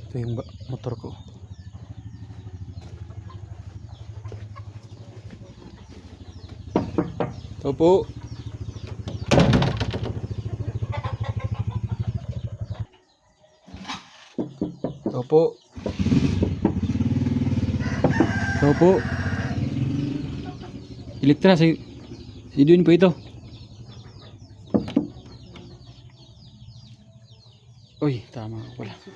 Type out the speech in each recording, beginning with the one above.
Ito yung motor ko. Ito po. Ito po. Ito po. Elektra, si Edwin po ito. Uy, tama pala. So,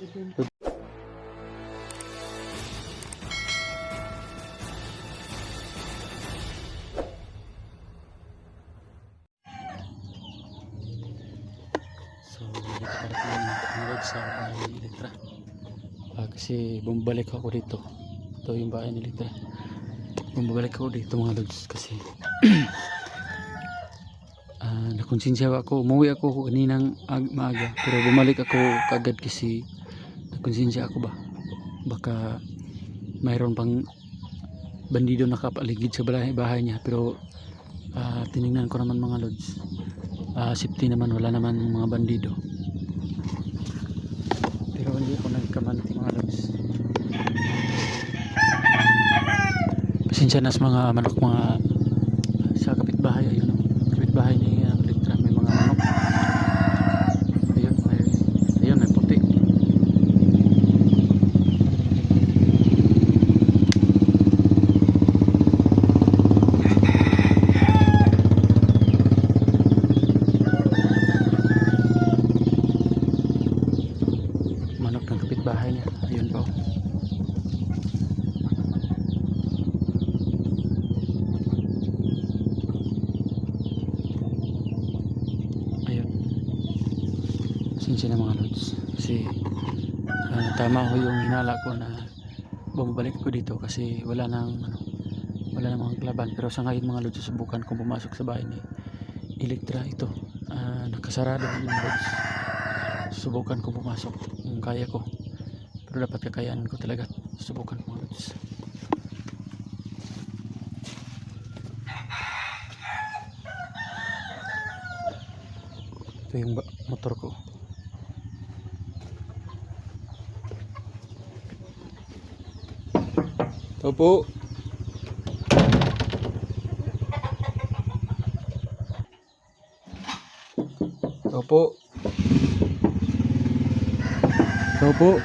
dito pala tayo nanood sa bahay ni Elektra. Kasi bumabalik ako dito. Ito yung bahay ni Elektra. Bumabalik ako dito mga lods kasi nakonsensya ako. Umuwi ako kaninang maaga. Pero bumalik ako kagad kasi nakonsensya ako ba. Baka mayroon pang bandido nakapaligid sa bahay niya. Pero tinignan ko naman mga lods. Safety naman, wala naman mga bandido. Pero hindi ako nagkamanti mga lods. Pasensya na sa mga manok, mga sa kapitbahay. Ayun, kapitbahay ni Elektra, may mga manok. Ayun, may puti. Manok ng kapitbahay niya. Ayun po. Ayun. Pasensya na mga lods. Kasi tama ko yung hinala ko na bumabalik ko dito kasi wala nang mga kalaban. Pero sa ngayon mga lods, susubukan kong pumasok sa bahay ni Elektra. Ito nakasarado yung lods. Susubukan kong pumasok kung kaya ko, pero dapat kakayaan ko talaga. Susubukan ko mga lods. Ito yung motor ko. Ito po. Ito po. Ito po.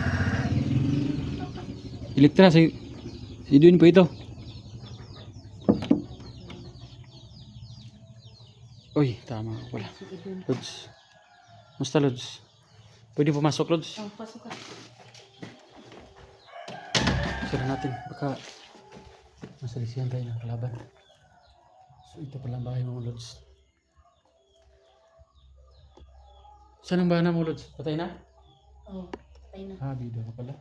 Elektra, si Edwin po ito. Uy, tama pala. Lods. Musta Lods? Pwede pumasok Lods? Oh, pasok ka. Sira natin. Baka masalisihan tayo ng kalaban. So ito pala ang bahay mo Lods. Saan ang bahay mo Lods? Patay na? Oh, patay na. Bida ka pala.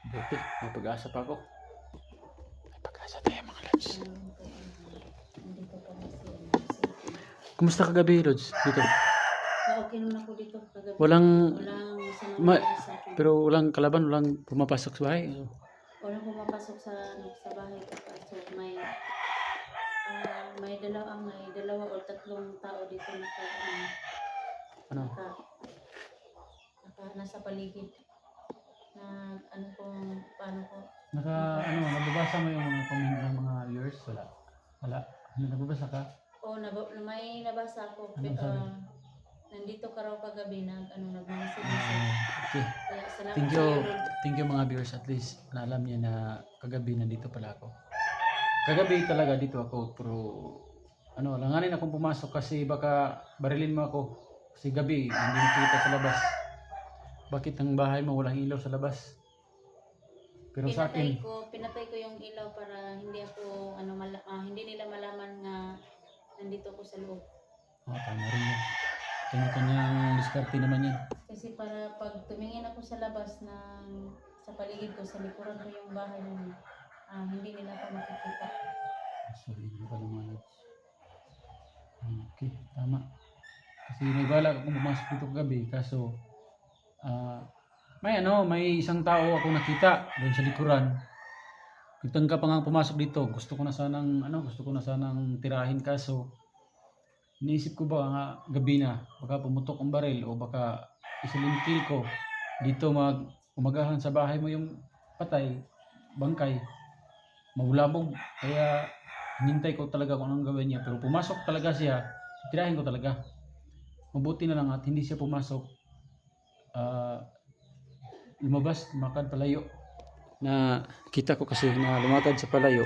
Buti, may pag-asa pa ako. May pag-asa tayo mga Lods. Nandito pa na si Kumusta kagabi Lods? Dito? okay naman ako dito kagabi. Walang Walang sa akin. pero walang kalaban, walang pumapasok sa bahay. Walang pumapasok sa bahay ko. So may dalawa o tatlong tao dito nasa paligid na paano ko. Nababasa mo yung mga comment ng mga viewers? Wala. Nagbabasa ka? Oo, may nabasa ako. Anong sabi? Nandito ka raw kagabi nag-message. Okay. Kaya salamat Thank sa you. iyo, Lord. Thank you mga viewers, at least na alam niya na kagabi nandito pala ako. Kagabi talaga dito ako, pero langanin akong pumasok kasi baka barilin mo ako. Kasi gabi hindi nakita sa labas. Bakit ang bahay mo walang ilaw sa labas? Pero sa akin, Pinatay ko yung ilaw para hindi nila malaman na nandito ko sa loob. tama rin yun. Kanya-kanyang diskarte naman yan. Kasi para pag tumingin ako sa labas sa paligid ko, sa likuran ko yung bahay namin, hindi nila pa makikita. Sorry, hindi pa naman. Okay, tama. Kasi may balak akong pumasok dito kagabi, kaso may isang tao ako nakita doon sa likuran. Nagtangka pa nga pumasok dito. Gusto ko na sanang tirahin, kaso iniisip ko ba nga gabi na, baka pumutok ang baril o baka isilintil ko. dito umagahan sa bahay mo yung patay, bangkay, mabulabog. Kaya hinintay ko talaga kung anong gawin niya. Pero pumasok talaga siya, tirahin ko talaga. Mabuti na lang at hindi siya pumasok. Lumabas, lumakad palayo. Na kita ko kasi na lumakad sa palayo.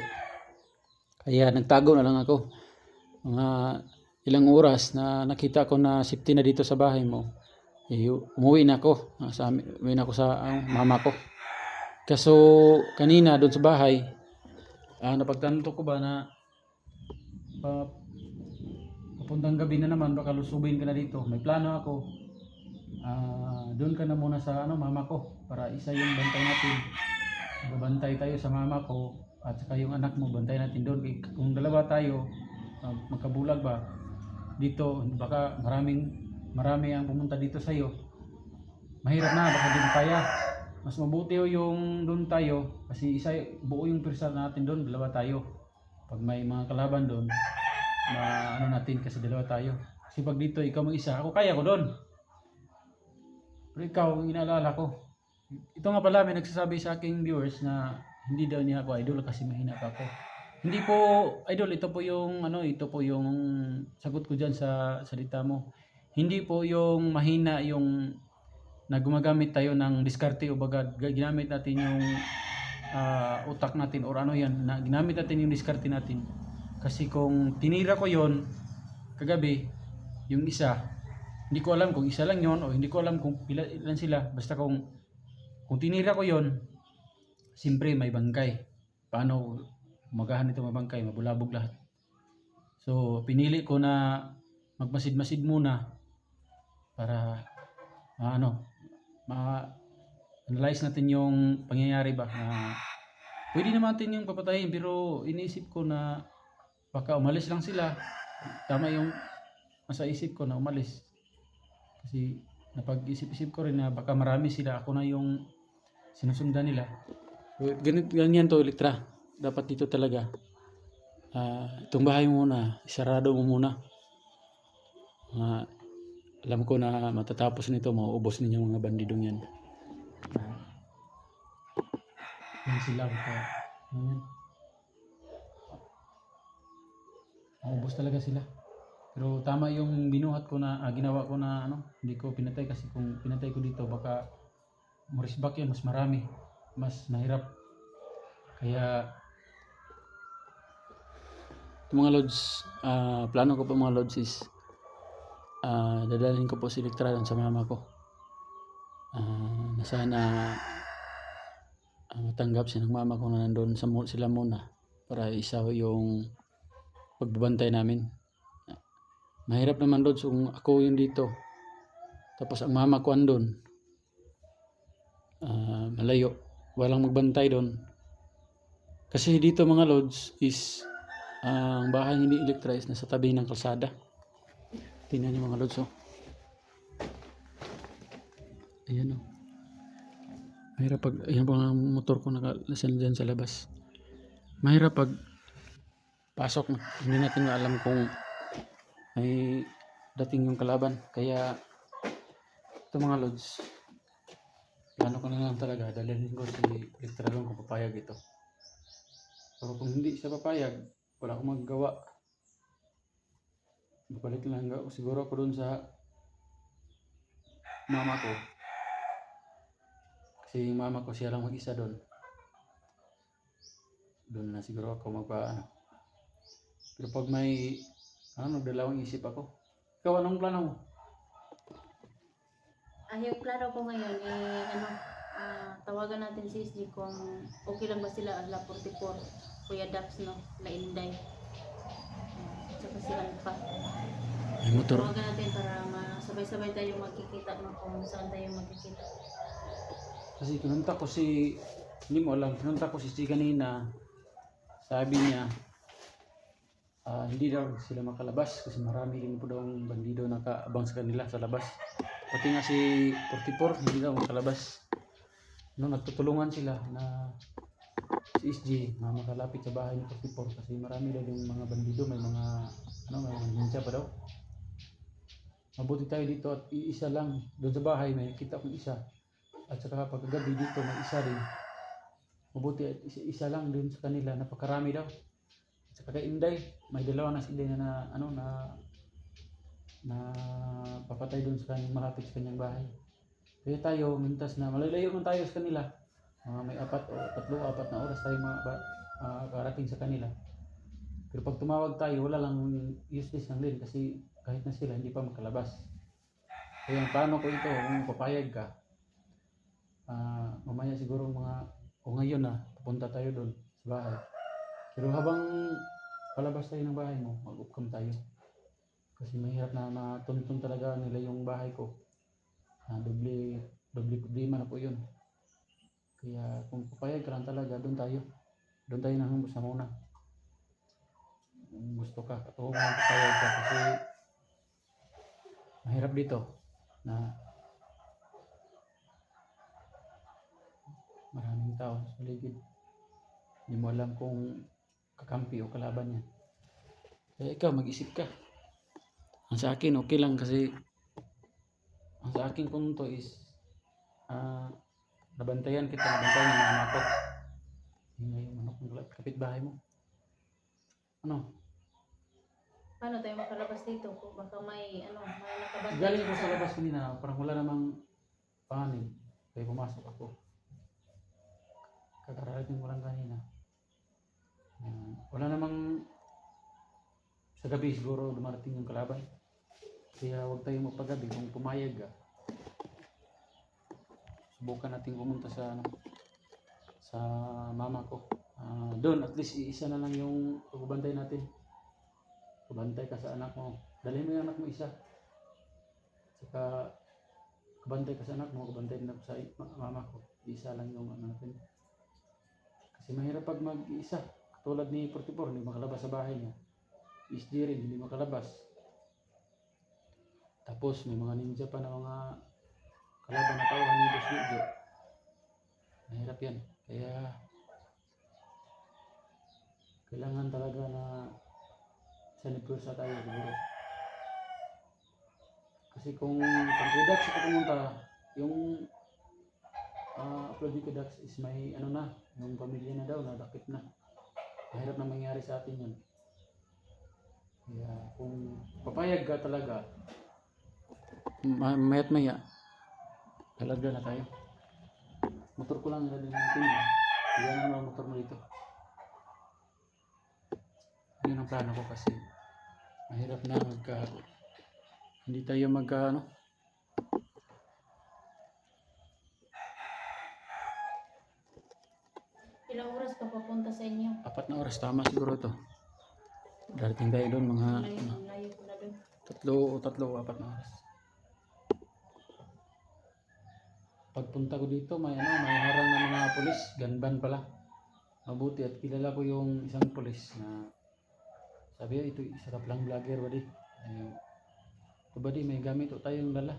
Kaya nagtago na lang ako. Mga ilang oras na nakita ko na safety na dito sa bahay mo. Umuwi na ako. Umuwi na ako sa mama ko. Kaso kanina doon sa bahay, napagtanto ko ba na papuntang gabi na naman baka lusubin ka na dito. May plano ako. Doon ka na muna sa mama ko para isa yung bantay natin. Babantay tayo sa mama ko at saka yung anak mo, bantay natin doon. Kung dalawa tayo, magkabulag ba dito, baka marami ang pumunta dito sa iyo. Mahirap na, baka di mo kaya. Mas mabuti yung doon tayo kasi isa buo yung pirsa natin doon, dalawa tayo. Pag may mga kalaban doon, natin kasi dalawa tayo. Kasi pag dito ikaw mag-isa, ako kaya ko doon. Pero ikaw, inaalala ko. Ito nga pala, may nagsasabi sa aking viewers na hindi daw niya ako idol kasi mahina pa ako. Hindi po idol, ito po yung sagot ko diyan sa salita mo. Hindi po yung mahina yung na gumagamit tayo ng diskarte o baga ginamit natin yung utak natin or na ginamit natin yung diskarte natin. Kasi kung tinira ko yon kagabi, yung isa, hindi ko alam kung isa lang yon o hindi ko alam kung ilan sila. Basta kung tinira ko yon, siyempre may bangkay. Paano magahan ito may bangkay, mabulabog lahat. So pinili ko na magmasid-masid muna para ma-analyze natin yung pangyayari ba na pwede naman natin yung papatayin, pero iniisip ko na baka umalis lang sila. Tama yung nasa isip ko na umalis. Kasi napag-isip-isip ko rin na baka marami sila, ako na yung sinusundan nila. Ganyan to, Elektra. Dapat dito talaga. Itong bahay mo muna, isarado mo muna. Alam ko na matatapos nito, mauubos ninyo mga bandidong yan. Yan sila. Yan. Mauubos talaga sila. Pero tama yung binuhat ko na, ginawa ko na hindi ko pinatay kasi kung pinatay ko dito baka marisbak yan, mas marami. Mas mahirap. Kaya mga lods, plano ko po mga lods is dadalhin ko po si Elektra sa mama ko. Na sana matanggap siya ng mama ko na nandun sila muna para isa yung pagbabantay namin. Mahirap naman lods kung ako yung dito tapos ang mama ko andun, malayo, walang magbantay doon. Kasi dito mga lods is ang bahay ni Elektra is nasa tabi ng kalsada. Tingnan niyo mga lods, ayan mahirap pag ayan po ang motor ko nakalasan dyan sa labas. Mahirap pag pasok na hindi natin alam kung may dating yung kalaban. Kaya ito mga lods, plano ko na lang talaga dalhin ko si Elektra doon kung papayag ito. Pero kung hindi siya papayag, wala akong magagawa. Balik lang siguro ako doon sa mama ko. Kasi yung mama ko siya lang mag-isa doon. Doon na siguro ako Pero pag may dalawang isip ako. Ikaw, anong plano mo? Yung plano ko ngayon tawagan natin si SG kung okay lang ba sila ala 44, Kuya Dax, la Inday. Tsaka si Alpha. May motor. Tawagan natin para sabay-sabay tayo magkikita kung saan tayo magkikita. Kasi hindi mo alam, pinunta ko si SG kanina. Sabi niya, hindi daw sila makalabas kasi marami din po daw ang bandido nakaabang sa kanila sa labas. Pati nga si 44 hindi daw makalabas. Nagtutulungan sila na si SG na makalapit sa bahay ni 44 kasi marami daw yung mga bandido, may mga may ninja pa daw. Mabuti tayo dito at iisa lang doon sa bahay, may kita kong isa. At saka pagkagabi dito may isa rin. Mabuti at isa lang din sa kanila, napakarami daw. At saka kay Inday, may dalawa na sila na ano na papatay doon sa kanyang malapit sa kanyang bahay. Kaya tayo, mintas na malalayo man tayo sa kanila. May 4 na oras tayo karating sa kanila. Pero pag tumawag tayo, wala lang, useless lang din kasi kahit na sila hindi pa makalabas. Kaya ang plano ko ito, kung papayag ka, mamaya siguro o ngayon na, pupunta tayo doon sa bahay. Pero habang palabas tayo ng bahay mo, mag-upcam tayo. Kasi mahirap na matuntun talaga nila yung bahay ko. Doble problema na po yun. Kaya kung papayag ka lang talaga, doon tayo nang sa muna. Kung gusto ka, kung papayag ka kasi mahirap dito na maraming tao sa paligid. Hindi mo alam kung kakampi o kalaban yan. Kaya ikaw, mag-isip ka. Ang sa akin, okay lang kasi ang sa aking punto is nabantayan yung anak ko. Ingay yung manok ng kapitbahay mo. Ano? Paano tayo makalabas dito? Kung baka may nakabantay. Galing ko sa labas kanina, parang wala namang panig. Kaya pumasok ako. Kakarating ko lang kanina. Wala namang sa gabi siguro dumarating yung kalaban. Kaya huwag tayong magpagabi kung pumayag ka. Subukan natin pumunta sa mama ko. Doon at least isa na lang yung pagbabantay natin. Pabantay ka sa anak mo. Dalhin mo yung anak mo isa. Saka kabantay ka sa anak mo, kabantay din ako sa mama ko. Isa lang yung natin. Kasi mahirap pag mag-isa. Katulad ni 44, hindi makalabas sa bahay niya. SD rin, hindi makalabas. Tapos may mga ninja pa na mga kalaban na tawahan ni Boss Video. Mahirap yan. Kaya kailangan talaga na sanipursa tayo siguro. Kasi kung pag-redax ako pumunta, yung upload ko Dax is may yung pamilya na daw, nadakip na. Mahirap na mangyari sa atin yun. Kaya kung papayag ka talaga, mayat maya, talaga na tayo. Motor ko lang nila din ng tingin. Iyan ang motor mo dito. Yun ang plano ko kasi mahirap na hindi tayo Ilang oras ka papunta sa inyo? 4 na oras, tama siguro ito. Darating tayo doon mga Layo ko na doon. 3 o 4 na oras. Pagpunta ko dito may harang na mga pulis, gunban pala. Mabuti at kilala ko yung isang pulis na sabi ito isa ka lang vlogger buddy. Ito buddy, may gamit o tayong dala.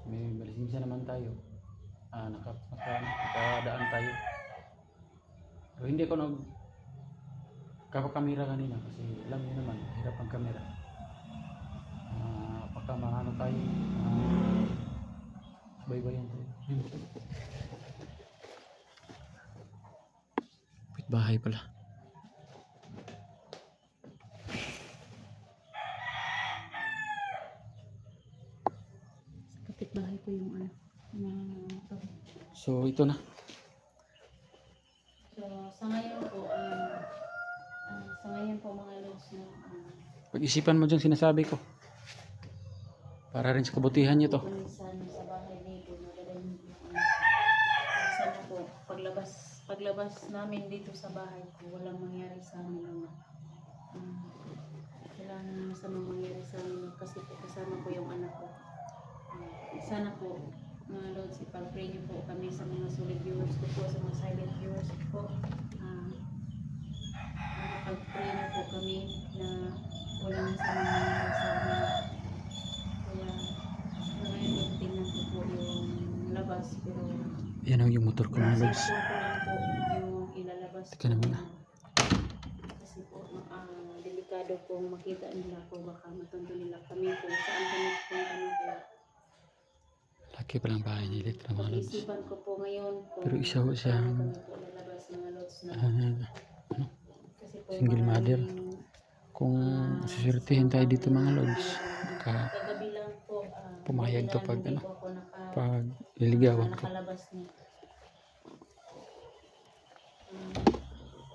May lisensya naman tayo. Nakadaan tayo. Pero hindi ko kapakamera kanina kasi alam niyo naman, hirap ang kamera. Baka tayo, baybayan tayo. Bahay pala. Kapitbahay ko yung So ito na. So sa ngayon po mga lods na Pag-isipan mo dyan sinasabi ko. Para rin sa kabutihan nyo to. minsan sa bahay dito madadaling sana po paglabas namin dito sa bahay ko walang mangyari sa amin walang masamang mangyari sa amin kasi po kasama ko yung anak ko. Sana po mga lods ipag-pray niyo po kami sa mga solid viewers ko po, sa mga silent viewers ko po. Pag-pray niyo po kami na walang masamang mangyari sa amin. Kaya ngayon tingnan ko po yung labas pero Yan yung motor ko mga lods. cellphone ko lang po yung ilalabas Teka naman na. kasi po delikado po makita nila po baka matunto nila kami kung saan kami pupunta na kaya Laki pa lang bahay ni Elit mga lods. Isipan ko po ngayon kung Pero isa ho siyang paano kami po lalabas mga lods na kasi po single mother. maraming, Kung suswertihin tayo dito mga lods, kagabi lang po pumayag to pag hindi ano, po ako pag liligawan ko. nakalabas niya.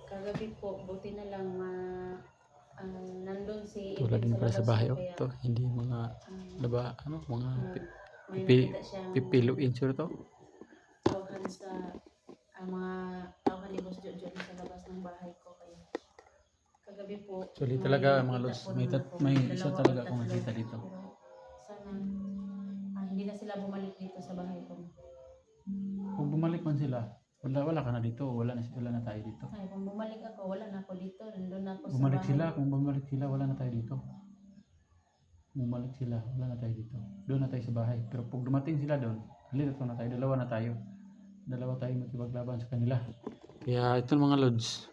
Kagabi po buti na lang nandun si Tulad din pala sa labas bahay po, oh. kaya, Ito, hindi mga laba, ano, mga may pipi- nakita siyang pipilo insure to. tawahan sa mga tawahan ni Boss Jojo sa labas ng bahay ko kaya kagabi po Actually may talaga mga nakita lods, po may, naman ako, may dalawa isa o talaga tatlo. akong nakita dito. Pero sana hindi na sila bumalik dito sa bahay ko. Kung bumalik man sila, wala ka na dito, wala na tayo dito. Ay, kung bumalik ako, wala na ako dito. Nandun na ako Bumalik sa bahay. sila, kung bumalik sila, wala na tayo dito. Bumalik sila, wala na tayo dito. Doon na tayo sa bahay. Pero pag dumating sila doon, halito na tayo, dalawa tayo makipaglaban sa kanila. Kaya ito mga lods,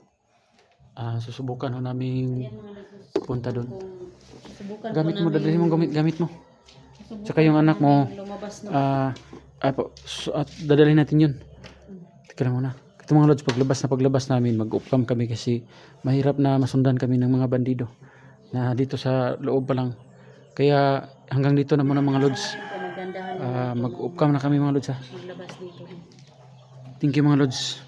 susubukan ho namin Ayan, mga nagsus- punta doon. susubukan po Gamit mo, namin- dadalhin mo gamit mo. susubukan Tsaka yung po anak mo, namin lumabas na. at dadalhin natin yun. Teka lang muna. Ito mga lods, paglabas namin, mag-upcam kami kasi mahirap na masundan kami ng mga bandido na dito sa loob pa lang. Kaya hanggang dito na muna mga lods. Magdandahan Mag-upcam na kami mga lods ha. maglabas dito. Thank you mga lods.